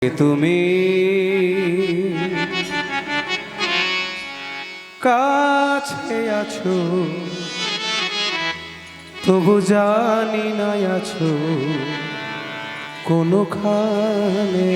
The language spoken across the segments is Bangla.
তুমি কাছে আছো তবু জানি না আছো কোনখানে।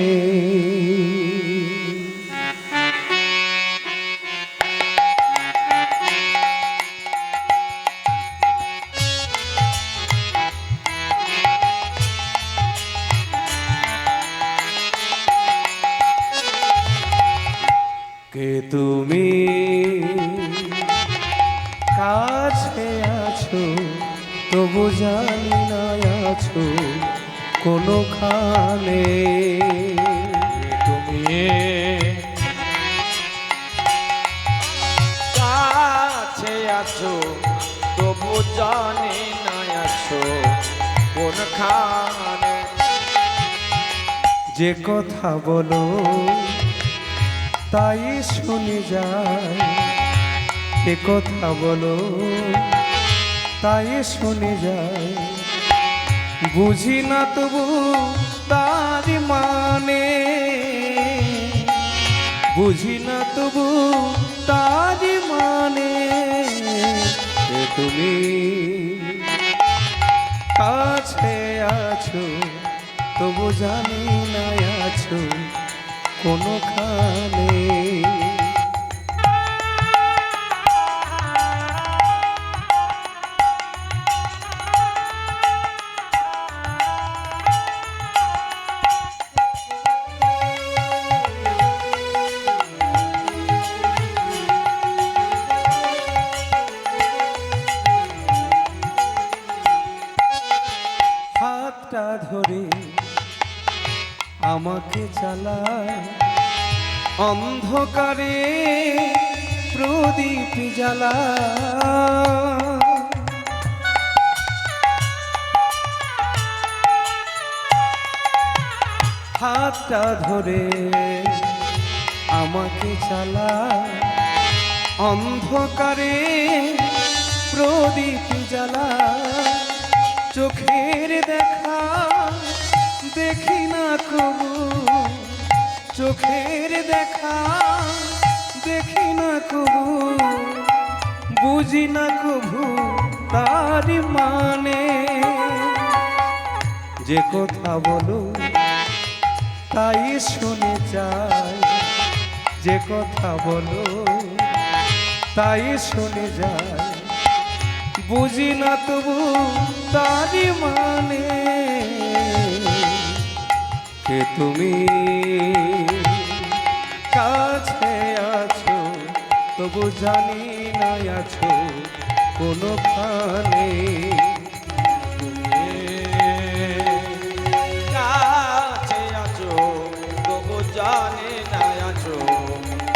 কে তুমি কাছে আছো তবু জানি না আছো কোনখানে। তুমি কাছে আছো তবু জানি না আছো কোনখানে। যে কথা বলো তাই শুনে যায়, এ কথা বলো তাই শুনে যায়। বুঝি না তবু তার মানে, বুঝি না তবু তার মানে। যে তুমি কাছে আছো তবু জানি না আছো কোনখানে। হাতটা ধরে আমাকে চালায়, অন্ধকারে প্রদীপ জ্বালা। হাতটা ধরে আমাকে চালায়, অন্ধকারে প্রদীপ জ্বালা। চোখের দেখা দেখি না কবু, চোখের দেখা দেখি না কবু। বুঝি না কবু তার মানে। যে কথা বলো তাই শুনে যায়, যে কথা বলো তাই শুনে যায়। বুঝি না তবু তার মানে। কে তুমি কাছে আছো তবু জানি না আছো কোনখানে। কাছে আছো তবু জানি না আছো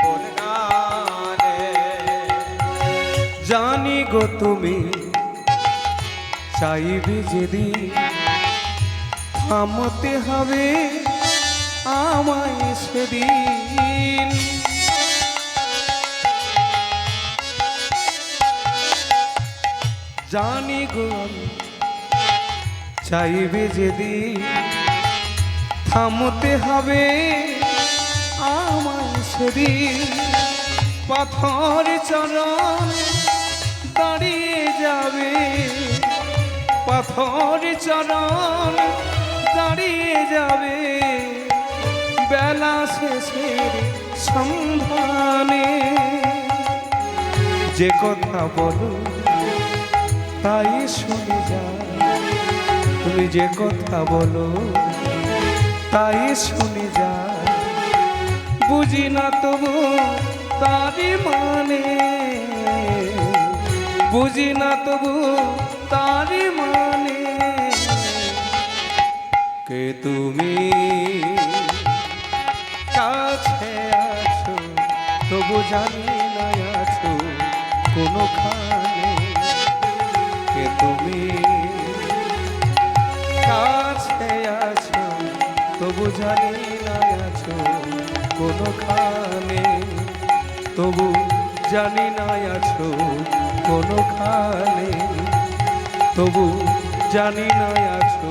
কোনখানে। জানি গো তুমি চাইবে যেদিন থামতে হবে আমায় সেদিন। জানি গো আমি চাইবে যেদিন থামতে হবে আমায় সেদিন। পাথর চরণ দাঁড়িয়ে যাবে, পাথর চরণ দাঁড়িয়ে যাবে। বেলা শেষের সন্ধানে। যে কথা বলো তাই শুনে যায়, তুমি যে কথা বলো তাই শুনে যায়। বুঝি না তবু তারই মানে, বুঝি না তবু তারই মানে। কে তুমি কাছে আছো তবু জানি না আছো কোনখানে। কে তুমি কাছে আছো তবু জানি না আছো কোনখানে। তবু জানি না আছো কোনখানে, তবু জানি না আছো